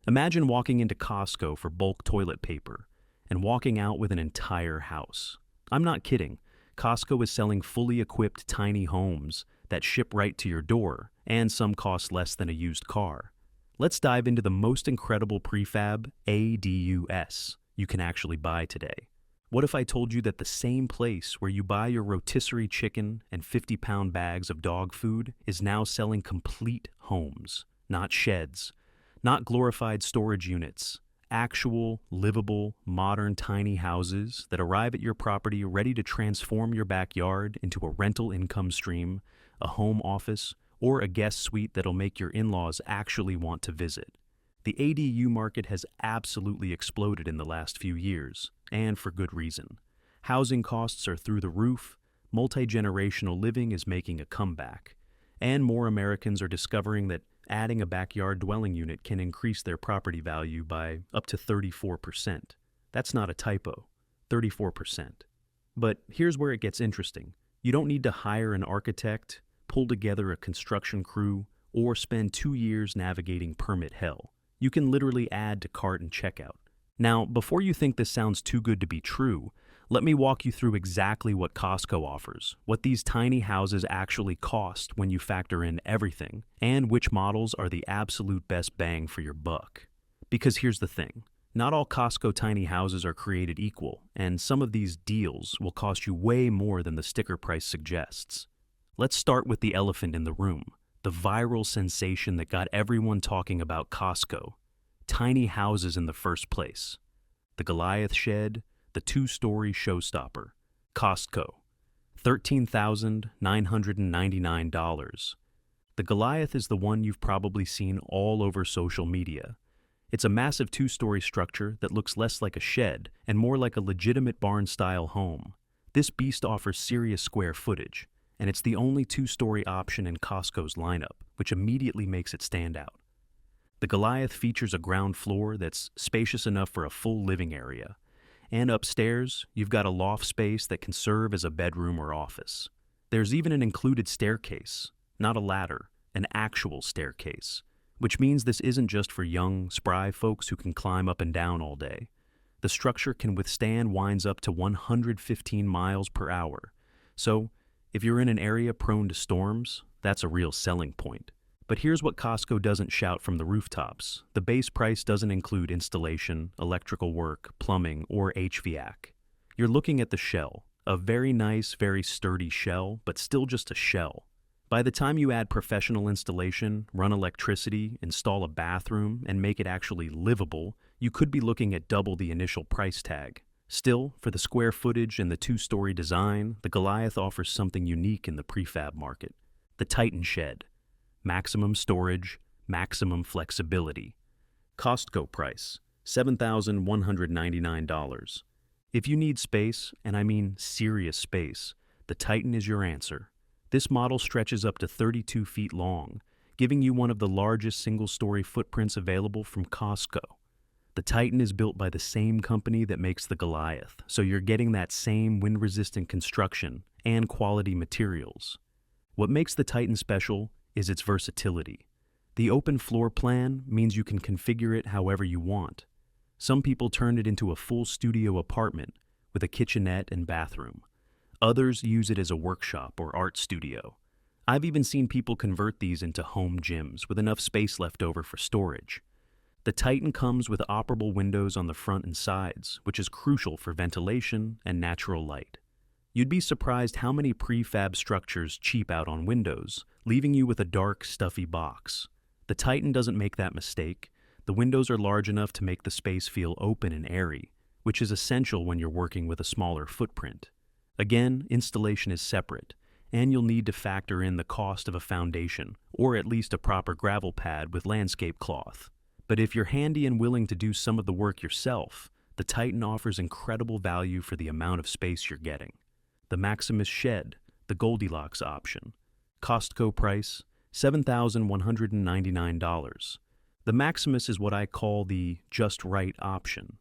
Imagine walking into Costco for bulk toilet paper and walking out with an entire house. I'm not kidding. Costco is selling fully equipped tiny homes that ship right to your door, and some cost less than a used car. Let's dive into the most incredible prefab ADUS you can actually buy today. What if I told you that the same place where you buy your rotisserie chicken and 50-pound bags of dog food is now selling complete homes, not sheds, not glorified storage units, actual, livable, modern tiny houses that arrive at your property ready to transform your backyard into a rental income stream, a home office, or a guest suite that'll make your in-laws actually want to visit. The ADU market has absolutely exploded in the last few years, and for good reason. Housing costs are through the roof, multi-generational living is making a comeback, and more Americans are discovering that adding a backyard dwelling unit can increase their property value by up to 34%. That's not a typo, 34%. But here's where it gets interesting. You don't need to hire an architect, pull together a construction crew, or spend 2 years navigating permit hell. You can literally add to cart and checkout. Now, before you think this sounds too good to be true, let me walk you through exactly what Costco offers, what these tiny houses actually cost when you factor in everything, and which models are the absolute best bang for your buck. Because here's the thing, not all Costco tiny houses are created equal, and some of these deals will cost you way more than the sticker price suggests. Let's start with the elephant in the room, the viral sensation that got everyone talking about Costco. Tiny houses in the first place. The Goliath Shed, the 2-story showstopper. Costco, $13,999. The Goliath is the one you've probably seen all over social media. It's a massive 2-story structure that looks less like a shed and more like a legitimate barn-style home. This beast offers serious square footage, and it's the only 2-story option in Costco's lineup, which immediately makes it stand out. The Goliath features a ground floor that's spacious enough for a full living area, and upstairs, you've got a loft space that can serve as a bedroom or office. There's even an included staircase, not a ladder, an actual staircase, which means this isn't just for young, spry folks who can climb up and down all day. The structure can withstand winds up to 115 miles per hour, so if you're in an area prone to storms, that's a real selling point. But here's what Costco doesn't shout from the rooftops. The base price doesn't include installation, electrical work, plumbing, or HVAC. You're looking at the shell, a very nice, very sturdy shell, but still just a shell. By the time you add professional installation, run electricity, install a bathroom, and make it actually livable, you could be looking at double the initial price tag. Still, for the square footage and the 2-story design, the Goliath offers something unique in the prefab market. The Titan Shed. Maximum storage, maximum flexibility. Costco price, $7,199. If you need space, and I mean serious space, the Titan is your answer. This model stretches up to 32 feet long, giving you one of the largest single-story footprints available from Costco. The Titan is built by the same company that makes the Goliath, so you're getting that same wind-resistant construction and quality materials. What makes the Titan special is its versatility. The open floor plan means you can configure it however you want. Some people turn it into a full studio apartment with a kitchenette and bathroom. Others use it as a workshop or art studio. I've even seen people convert these into home gyms with enough space left over for storage. The Titan comes with operable windows on the front and sides, which is crucial for ventilation and natural light. You'd be surprised how many prefab structures cheap out on windows, leaving you with a dark, stuffy box. The Titan doesn't make that mistake. The windows are large enough to make the space feel open and airy, which is essential when you're working with a smaller footprint. Again, installation is separate, and you'll need to factor in the cost of a foundation, or at least a proper gravel pad with landscape cloth. But if you're handy and willing to do some of the work yourself, the Titan offers incredible value for the amount of space you're getting. The Maximus Shed, the Goldilocks option. Costco price, $7,199. The Maximus is what I call the just right option.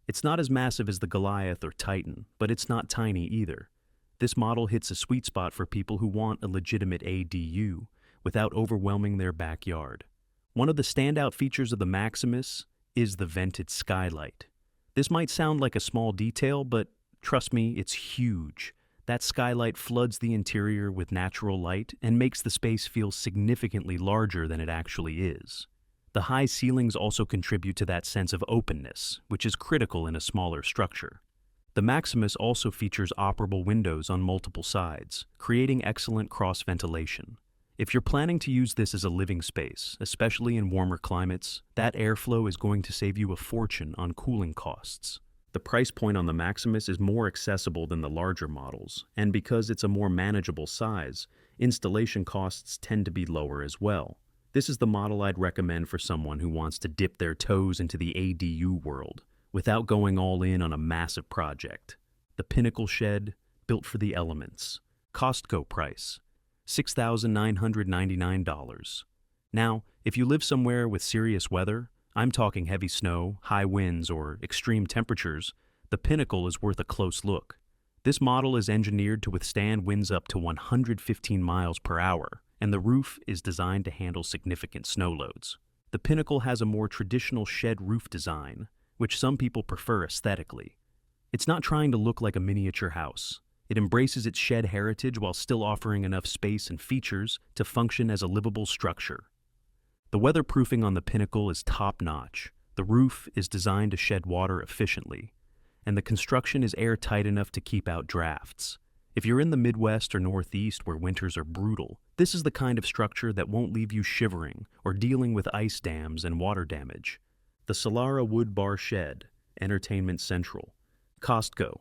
It's not as massive as the Goliath or Titan, but it's not tiny either. This model hits a sweet spot for people who want a legitimate ADU without overwhelming their backyard. One of the standout features of the Maximus is the vented skylight. This might sound like a small detail, but trust me, it's huge. That skylight floods the interior with natural light and makes the space feel significantly larger than it actually is. The high ceilings also contribute to that sense of openness, which is critical in a smaller structure. The Maximus also features operable windows on multiple sides, creating excellent cross-ventilation. If you're planning to use this as a living space, especially in warmer climates, that airflow is going to save you a fortune on cooling costs. The price point on the Maximus is more accessible than the larger models, and because it's a more manageable size, installation costs tend to be lower as well. This is the model I'd recommend for someone who wants to dip their toes into the ADU world without going all in on a massive project. The Pinnacle Shed, built for the elements. Costco price, $6,999. Now, if you live somewhere with serious weather, I'm talking heavy snow, high winds, or extreme temperatures, the Pinnacle is worth a close look. This model is engineered to withstand winds up to 115 miles per hour, and the roof is designed to handle significant snow loads. The Pinnacle has a more traditional shed roof design, which some people prefer aesthetically. It's not trying to look like a miniature house. It embraces its shed heritage while still offering enough space and features to function as a livable structure. The weatherproofing on the Pinnacle is top-notch. The roof is designed to shed water efficiently, and the construction is airtight enough to keep out drafts. If you're in the Midwest or Northeast where winters are brutal, this is the kind of structure that won't leave you shivering or dealing with ice dams and water damage. The Solara Wood Bar Shed, Entertainment Central. Costco.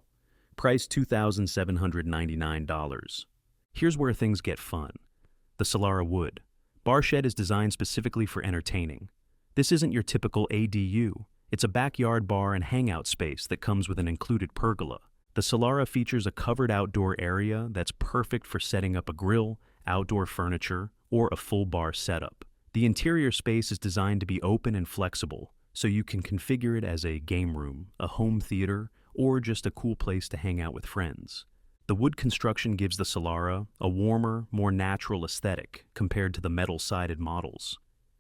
Price $2,799. Here's where things get fun. The Solara Wood Bar Shed is designed specifically for entertaining. This isn't your typical ADU. It's a backyard bar and hangout space that comes with an included pergola. The Solara features a covered outdoor area that's perfect for setting up a grill, outdoor furniture, or a full bar setup. The interior space is designed to be open and flexible, so you can configure it as a game room, a home theater, or just a cool place to hang out with friends. The wood construction gives the Solara a warmer, more natural aesthetic compared to the metal-sided models.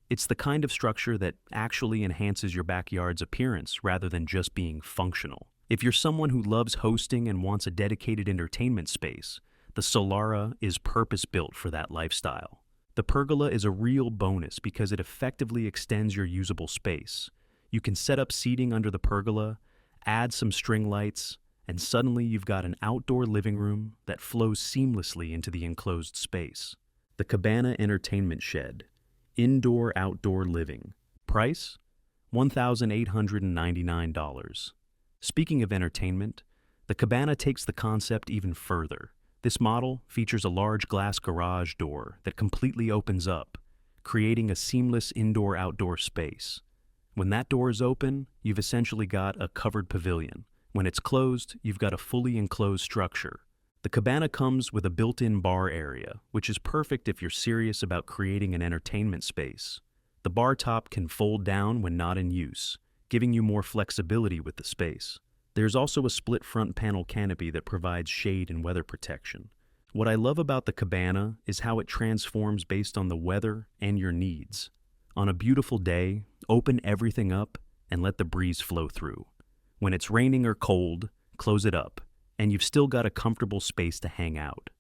It's the kind of structure that actually enhances your backyard's appearance rather than just being functional. If you're someone who loves hosting and wants a dedicated entertainment space, the Solara is purpose-built for that lifestyle. The pergola is a real bonus because it effectively extends your usable space. You can set up seating under the pergola, add some string lights, and suddenly you've got an outdoor living room that flows seamlessly into the enclosed space. The Cabana Entertainment Shed, Indoor-Outdoor Living. Price? $1,899. Speaking of entertainment, the Cabana takes the concept even further. This model features a large glass garage door that completely opens up, creating a seamless indoor-outdoor space. When that door is open, you've essentially got a covered pavilion. When it's closed, you've got a fully enclosed structure. The Cabana comes with a built-in bar area, which is perfect if you're serious about creating an entertainment space. The bar top can fold down when not in use, giving you more flexibility with the space. There's also a split front panel canopy that provides shade and weather protection. What I love about the Cabana is how it transforms based on the weather and your needs. On a beautiful day, open everything up and let the breeze flow through. When it's raining or cold, close it up, and you've still got a comfortable space to hang out.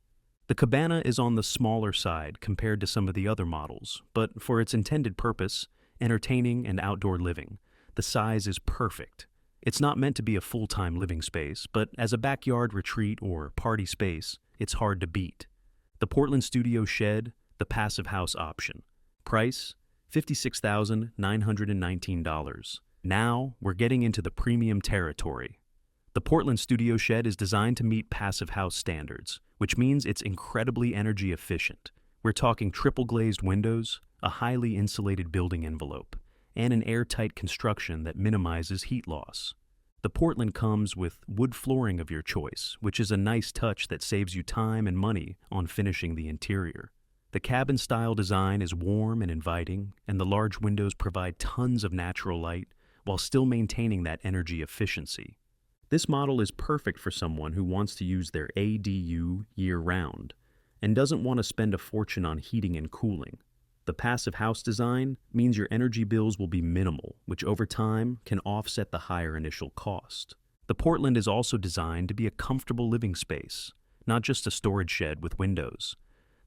The Cabana is on the smaller side compared to some of the other models, but for its intended purpose, entertaining and outdoor living, the size is perfect. It's not meant to be a full-time living space, but as a backyard retreat or party space, it's hard to beat. The Portland Studio Shed, the passive house option. Price? $56,919. Now, we're getting into the premium territory. The Portland Studio Shed is designed to meet passive house standards, which means it's incredibly energy efficient. We're talking triple glazed windows, a highly insulated building envelope, and an airtight construction that minimizes heat loss. The Portland comes with wood flooring of your choice, which is a nice touch that saves you time and money on finishing the interior. The cabin-style design is warm and inviting, and the large windows provide tons of natural light while still maintaining that energy efficiency. This model is perfect for someone who wants to use their ADU year-round and doesn't want to spend a fortune on heating and cooling. The passive house design means your energy bills will be minimal, which over time can offset the higher initial cost. The Portland is also designed to be a comfortable living space, not just a storage shed with windows.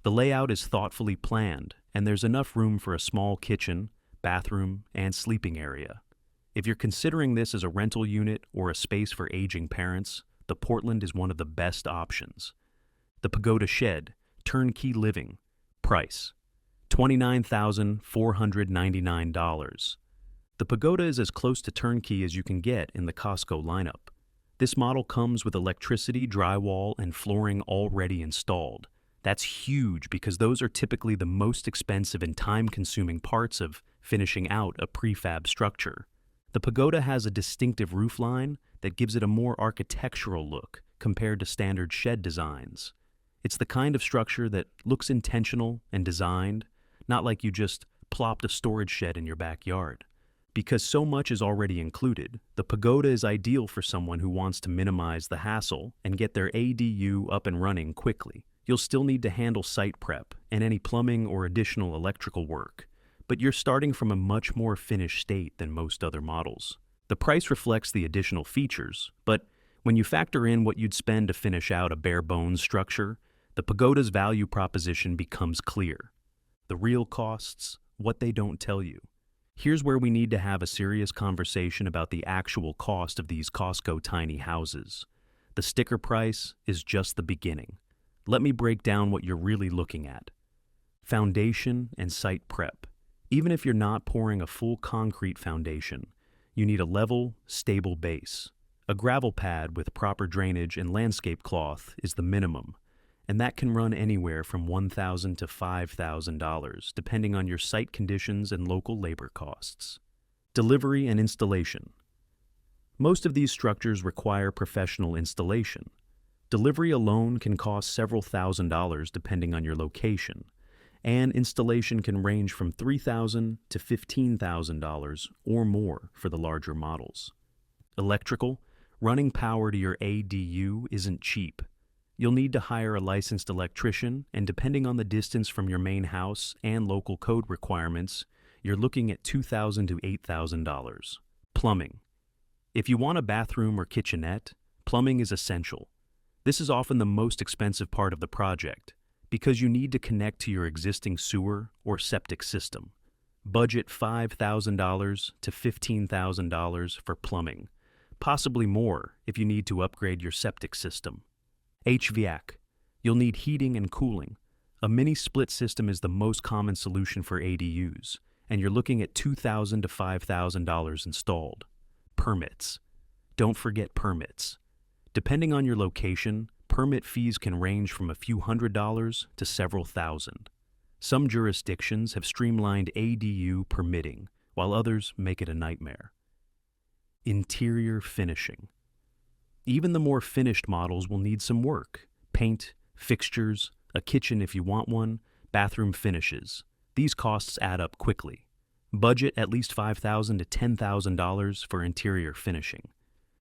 The layout is thoughtfully planned, and there's enough room for a small kitchen, bathroom, and sleeping area. If you're considering this as a rental unit or a space for aging parents, the Portland is one of the best options. The Pagoda Shed, turnkey living. Price: $29,499. The Pagoda is as close to turnkey as you can get in the Costco lineup. This model comes with electricity, drywall, and flooring already installed. That's huge because those are typically the most expensive and time-consuming parts of finishing out a prefab structure. The Pagoda has a distinctive roofline that gives it a more architectural look compared to standard shed designs. It's the kind of structure that looks intentional and designed, not like you just plopped a storage shed in your backyard. Because so much is already included, the Pagoda is ideal for someone who wants to minimize the hassle and get their ADU up and running quickly. You'll still need to handle site prep and any plumbing or additional electrical work, but you're starting from a much more finished state than most other models. The price reflects the additional features, but when you factor in what you'd spend to finish out a bare-bones structure, the Pagoda's value proposition becomes clear. The real costs, what they don't tell you. Here's where we need to have a serious conversation about the actual cost of these Costco tiny houses. The sticker price is just the beginning. Let me break down what you're really looking at. Foundation and site prep. Even if you're not pouring a full concrete foundation, you need a level, stable base. A gravel pad with proper drainage and landscape cloth is the minimum, and that can run anywhere from $1,000 to $5,000, depending on your site conditions and local labor costs. Delivery and installation. Most of these structures require professional installation. Delivery alone can cost several $1,000s depending on your location, and installation can range from $3,000 to $15,000 or more for the larger models. Electrical. Running power to your ADU isn't cheap. You'll need to hire a licensed electrician, and depending on the distance from your main house and local code requirements, you're looking at $2,000 to $8,000. Plumbing. If you want a bathroom or kitchenette, plumbing is essential. This is often the most expensive part of the project because you need to connect to your existing sewer or septic system. Budget $5,000 to $15,000 for plumbing, possibly more if you need to upgrade your septic system. HVAC. You'll need heating and cooling. A mini split system is the most common solution for ADUs, and you're looking at $2,000 to $5,000 installed. Permits. Don't forget permits. Depending on your location, permit fees can range from a few $100s to several thousand. Some jurisdictions have streamlined ADU permitting, while others make it a nightmare. Interior finishing. Even the more finished models will need some work. Paint, fixtures, a kitchen if you want one, bathroom finishes. These costs add up quickly. Budget at least $5,000 to $10,000 for interior finishing.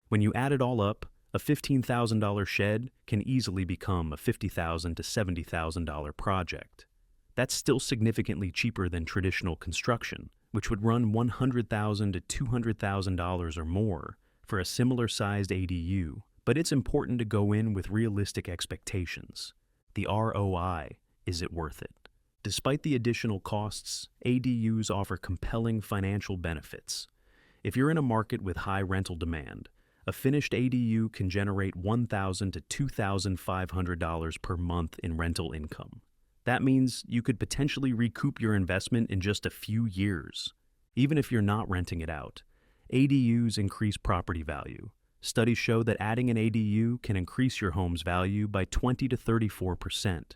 When you add it all up, a $15,000 shed can easily become a $50,000 to $70,000 project. That's still significantly cheaper than traditional construction, which would run $100,000 to $200,000 or more for a similar-sized ADU, but it's important to go in with realistic expectations. The ROI, is it worth it? Despite the additional costs, ADUs offer compelling financial benefits. If you're in a market with high rental demand, a finished ADU can generate $1,000 to $2,500 per month in rental income. That means you could potentially recoup your investment in just a few years. Even if you're not renting it out, ADUs increase property value. Studies show that adding an ADU can increase your home's value by 20 to 34%.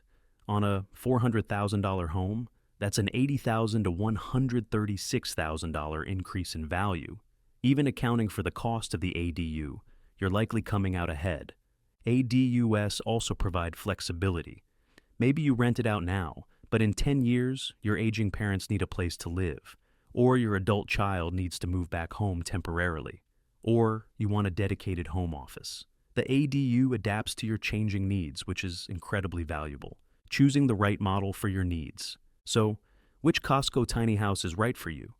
On a $400,000 home, that's an $80,000 to $136,000 increase in value. Even accounting for the cost of the ADU, you're likely coming out ahead. ADUs also provide flexibility. Maybe you rent it out now, but in 10 years, your aging parents need a place to live, or your adult child needs to move back home temporarily, or you want a dedicated home office. The ADU adapts to your changing needs, which is incredibly valuable. Choosing the right model for your needs. So, Which Costco tiny house is right for you?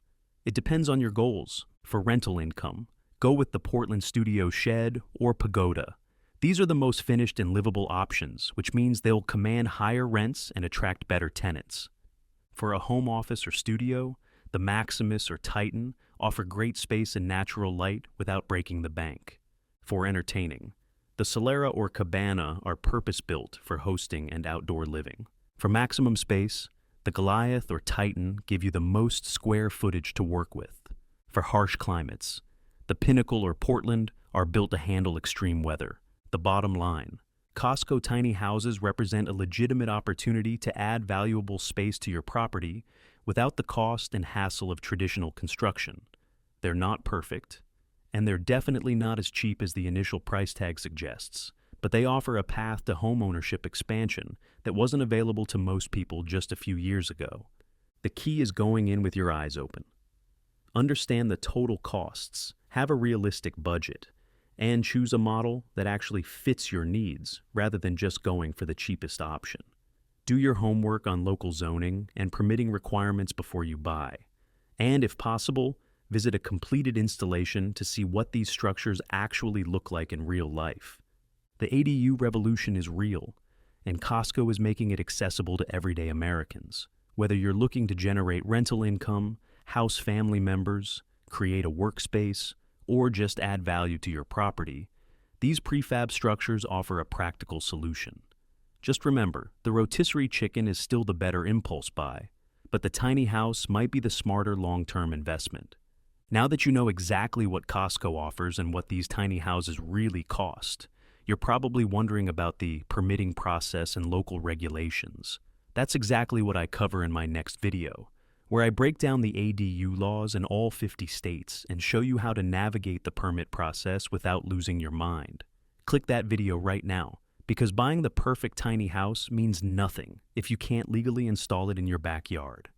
It depends on your goals. For rental income, go with the Portland Studio Shed or Pagoda. These are the most finished and livable options, which means they'll command higher rents and attract better tenants. For a home office or studio, the Maximus or Titan offer great space and natural light without breaking the bank. For entertaining, the Solara or Cabana are purpose-built for hosting and outdoor living. For maximum space, the Goliath or Titan give you the most square footage to work with. For harsh climates, the Pinnacle or Portland are built to handle extreme weather. The bottom line, Costco tiny houses represent a legitimate opportunity to add valuable space to your property without the cost and hassle of traditional construction. They're not perfect, and they're definitely not as cheap as the initial price tag suggests, but they offer a path to homeownership expansion that wasn't available to most people just a few years ago. The key is going in with your eyes open. Understand the total costs, have a realistic budget, and choose a model that actually fits your needs rather than just going for the cheapest option. Do your homework on local zoning and permitting requirements before you buy. And if possible, visit a completed installation to see what these structures actually look like in real life. The ADU revolution is real, and Costco is making it accessible to everyday Americans. Whether you're looking to generate rental income, house family members, create a workspace, or just add value to your property, these prefab structures offer a practical solution. Just remember, the rotisserie chicken is still the better impulse buy, but the tiny house might be the smarter long-term investment. Now that you know exactly what Costco offers and what these tiny houses really cost, you're probably wondering about the permitting process and local regulations. That's exactly what I cover in my next video, where I break down the ADU laws in all 50 states and show you how to navigate the permit process without losing your mind. Click that video right now, because buying the perfect tiny house means nothing if you can't legally install it in your backyard.